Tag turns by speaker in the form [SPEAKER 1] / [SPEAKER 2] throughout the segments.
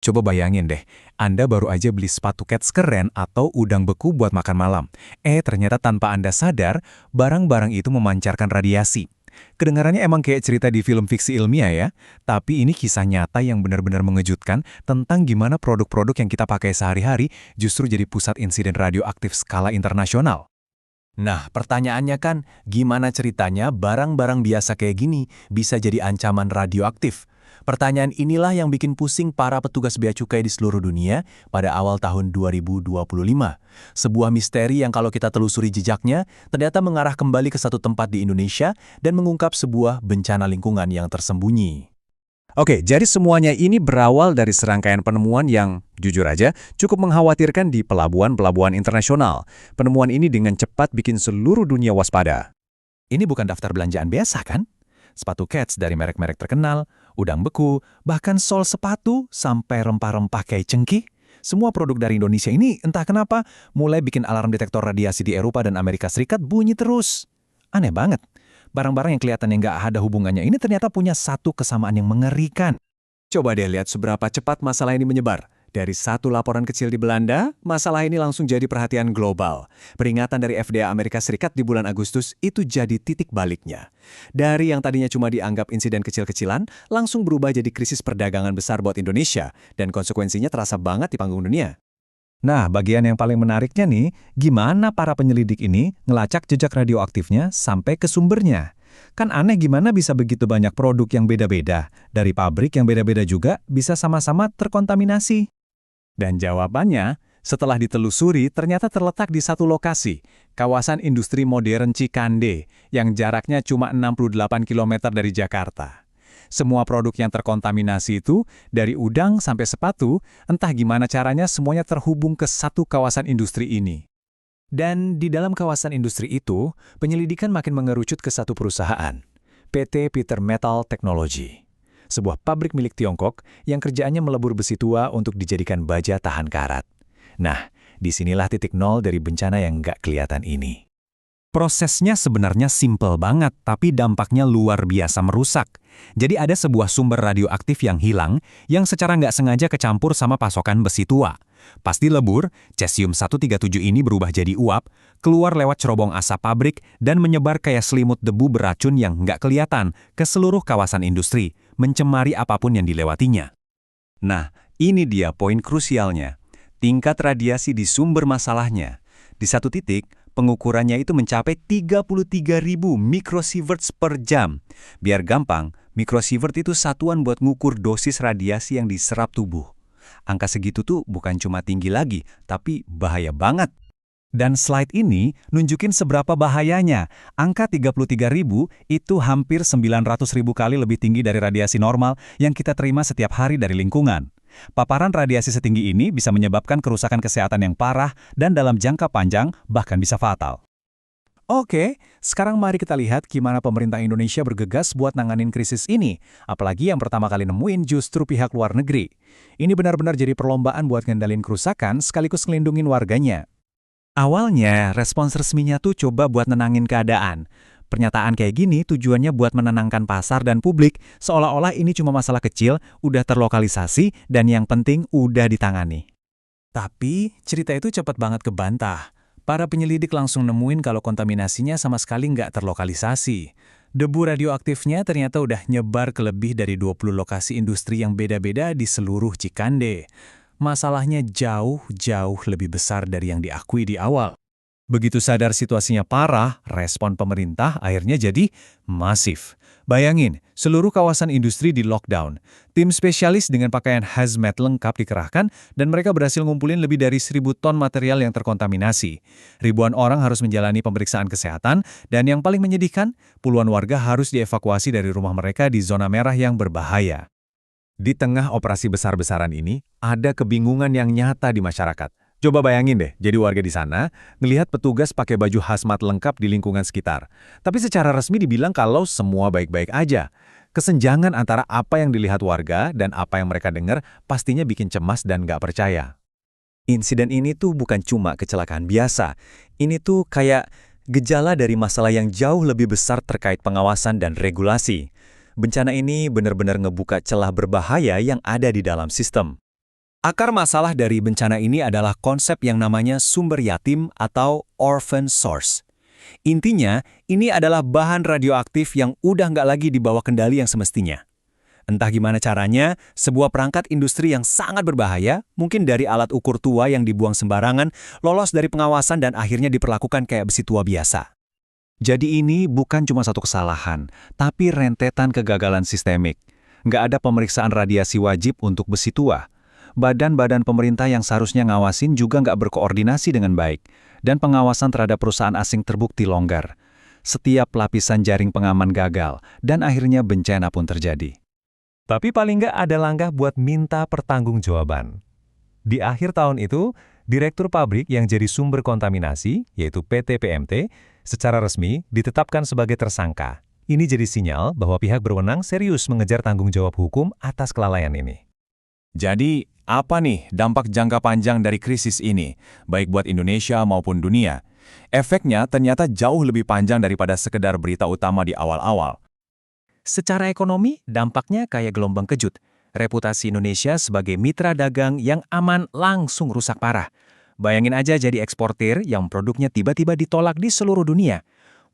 [SPEAKER 1] Coba bayangin deh, Anda baru aja beli sepatu kets keren atau udang beku buat makan malam. Ternyata tanpa Anda sadar, barang-barang itu memancarkan radiasi. Kedengarannya emang kayak cerita di film fiksi ilmiah ya, tapi ini kisah nyata yang benar-benar mengejutkan tentang gimana produk-produk yang kita pakai sehari-hari justru jadi pusat insiden radioaktif skala internasional.
[SPEAKER 2] Nah, pertanyaannya kan, gimana ceritanya barang-barang biasa kayak gini bisa jadi ancaman radioaktif? Pertanyaan inilah yang bikin pusing para petugas bea cukai di seluruh dunia pada awal tahun 2025. Sebuah misteri yang kalau kita telusuri jejaknya, ternyata mengarah kembali ke satu tempat di Indonesia dan mengungkap sebuah bencana lingkungan yang tersembunyi.
[SPEAKER 1] Oke, jadi semuanya ini berawal dari serangkaian penemuan yang, jujur aja, cukup mengkhawatirkan di pelabuhan-pelabuhan internasional. Penemuan ini dengan cepat bikin seluruh dunia waspada.
[SPEAKER 2] Ini bukan daftar belanjaan biasa kan? Sepatu Keds dari merek-merek terkenal, udang beku, bahkan sol sepatu sampai rempah-rempah kayak cengkih. Semua produk dari Indonesia ini entah kenapa mulai bikin alarm detektor radiasi di Eropa dan Amerika Serikat bunyi terus. Aneh banget. Barang-barang yang kelihatannya nggak ada hubungannya ini ternyata punya satu kesamaan yang mengerikan.
[SPEAKER 1] Coba deh lihat seberapa cepat masalah ini menyebar. Dari satu laporan kecil di Belanda, masalah ini langsung jadi perhatian global. Peringatan dari FDA Amerika Serikat di bulan Agustus itu jadi titik baliknya. Dari yang tadinya cuma dianggap insiden kecil-kecilan, langsung berubah jadi krisis perdagangan besar buat Indonesia, dan konsekuensinya terasa banget di panggung dunia. Nah, bagian yang paling menariknya nih, gimana para penyelidik ini ngelacak jejak radioaktifnya sampai ke sumbernya. Kan aneh gimana bisa begitu banyak produk yang beda-beda, dari pabrik yang beda-beda juga bisa sama-sama terkontaminasi. Dan jawabannya, setelah ditelusuri ternyata terletak di satu lokasi, kawasan industri modern Cikande, yang jaraknya cuma 68 km dari Jakarta. Semua produk yang terkontaminasi itu, dari udang sampai sepatu, entah gimana caranya semuanya terhubung ke satu kawasan industri ini. Dan di dalam kawasan industri itu, penyelidikan makin mengerucut ke satu perusahaan, PT Peter Metal Technology. Sebuah pabrik milik Tiongkok yang kerjaannya melebur besi tua untuk dijadikan baja tahan karat. Nah, disinilah titik nol dari bencana yang nggak kelihatan ini. Prosesnya sebenarnya simpel banget, tapi dampaknya luar biasa merusak. Jadi ada sebuah sumber radioaktif yang hilang, yang secara nggak sengaja kecampur sama pasokan besi tua. Pas dilebur, cesium-137 ini berubah jadi uap, keluar lewat cerobong asap pabrik, dan menyebar kayak selimut debu beracun yang nggak kelihatan ke seluruh kawasan industri, mencemari apapun yang dilewatinya. Nah, ini dia poin krusialnya. Tingkat radiasi di sumber masalahnya. Di satu titik, pengukurannya itu mencapai 33.000 mikrosieverts per jam. Biar gampang, mikrosievert itu satuan buat ngukur dosis radiasi yang diserap tubuh. Angka segitu tuh bukan cuma tinggi lagi, tapi bahaya banget. Dan slide ini nunjukin seberapa bahayanya. Angka 33.000 itu hampir 900.000 kali lebih tinggi dari radiasi normal yang kita terima setiap hari dari lingkungan. Paparan radiasi setinggi ini bisa menyebabkan kerusakan kesehatan yang parah dan dalam jangka panjang bahkan bisa fatal. Oke, sekarang mari kita lihat gimana pemerintah Indonesia bergegas buat nanganin krisis ini. Apalagi yang pertama kali nemuin justru pihak luar negeri. Ini benar-benar jadi perlombaan buat ngendalin kerusakan sekaligus ngelindungin warganya. Awalnya, respons resminya tuh coba buat nenangin keadaan. Pernyataan kayak gini tujuannya buat menenangkan pasar dan publik, seolah-olah ini cuma masalah kecil, udah terlokalisasi, dan yang penting udah ditangani. Tapi, cerita itu cepat banget kebantah. Para penyelidik langsung nemuin kalau kontaminasinya sama sekali nggak terlokalisasi. Debu radioaktifnya ternyata udah nyebar ke lebih dari 20 lokasi industri yang beda-beda di seluruh Cikande. Masalahnya jauh-jauh lebih besar dari yang diakui di awal. Begitu sadar situasinya parah, respon pemerintah akhirnya jadi masif. Bayangin, seluruh kawasan industri di lockdown. Tim spesialis dengan pakaian hazmat lengkap dikerahkan dan mereka berhasil ngumpulin lebih dari 1.000 ton material yang terkontaminasi. Ribuan orang harus menjalani pemeriksaan kesehatan dan yang paling menyedihkan, puluhan warga harus dievakuasi dari rumah mereka di zona merah yang berbahaya. Di tengah operasi besar-besaran ini, ada kebingungan yang nyata di masyarakat. Coba bayangin deh, jadi warga di sana, ngelihat petugas pakai baju hazmat lengkap di lingkungan sekitar. Tapi secara resmi dibilang kalau semua baik-baik aja. Kesenjangan antara apa yang dilihat warga dan apa yang mereka dengar pastinya bikin cemas dan nggak percaya. Insiden ini tuh bukan cuma kecelakaan biasa. Ini tuh kayak gejala dari masalah yang jauh lebih besar terkait pengawasan dan regulasi. Bencana ini benar-benar ngebuka celah berbahaya yang ada di dalam sistem. Akar masalah dari bencana ini adalah konsep yang namanya sumber yatim atau orphan source. Intinya, ini adalah bahan radioaktif yang udah nggak lagi di bawah kendali yang semestinya. Entah gimana caranya, sebuah perangkat industri yang sangat berbahaya, mungkin dari alat ukur tua yang dibuang sembarangan, lolos dari pengawasan dan akhirnya diperlakukan kayak besi tua biasa. Jadi ini bukan cuma satu kesalahan, tapi rentetan kegagalan sistemik. Nggak ada pemeriksaan radiasi wajib untuk besi tua. Badan-badan pemerintah yang seharusnya ngawasin juga nggak berkoordinasi dengan baik, dan pengawasan terhadap perusahaan asing terbukti longgar. Setiap lapisan jaring pengaman gagal, dan akhirnya bencana pun terjadi.
[SPEAKER 3] Tapi paling nggak ada langkah buat minta pertanggungjawaban. Di akhir tahun itu, direktur pabrik yang jadi sumber kontaminasi, yaitu PT PMT, secara resmi ditetapkan sebagai tersangka. Ini jadi sinyal bahwa pihak berwenang serius mengejar tanggung jawab hukum atas kelalaian ini.
[SPEAKER 2] Jadi, apa nih dampak jangka panjang dari krisis ini, baik buat Indonesia maupun dunia? Efeknya ternyata jauh lebih panjang daripada sekedar berita utama di awal-awal.
[SPEAKER 1] Secara ekonomi, dampaknya kayak gelombang kejut. Reputasi Indonesia sebagai mitra dagang yang aman langsung rusak parah. Bayangin aja jadi eksportir yang produknya tiba-tiba ditolak di seluruh dunia.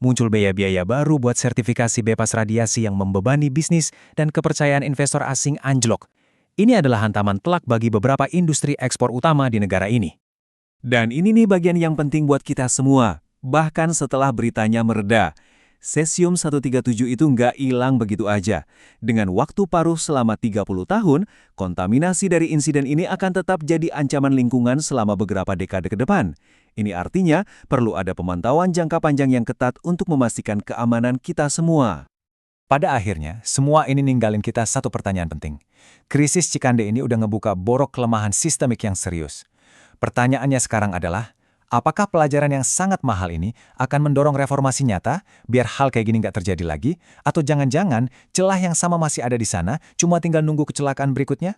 [SPEAKER 1] Muncul biaya-biaya baru buat sertifikasi bebas radiasi yang membebani bisnis dan kepercayaan investor asing anjlok. Ini adalah hantaman telak bagi beberapa industri ekspor utama di negara ini. Dan ini nih bagian yang penting buat kita semua. Bahkan setelah beritanya mereda, Cesium-137 itu nggak hilang begitu aja. Dengan waktu paruh selama 30 tahun, kontaminasi dari insiden ini akan tetap jadi ancaman lingkungan selama beberapa dekade ke depan. Ini artinya perlu ada pemantauan jangka panjang yang ketat untuk memastikan keamanan kita semua.
[SPEAKER 2] Pada akhirnya, semua ini ninggalin kita satu pertanyaan penting. Krisis Cikande ini udah ngebuka borok kelemahan sistemik yang serius. Pertanyaannya sekarang adalah, apakah pelajaran yang sangat mahal ini akan mendorong reformasi nyata biar hal kayak gini nggak terjadi lagi? Atau jangan-jangan celah yang sama masih ada di sana, cuma tinggal nunggu kecelakaan berikutnya?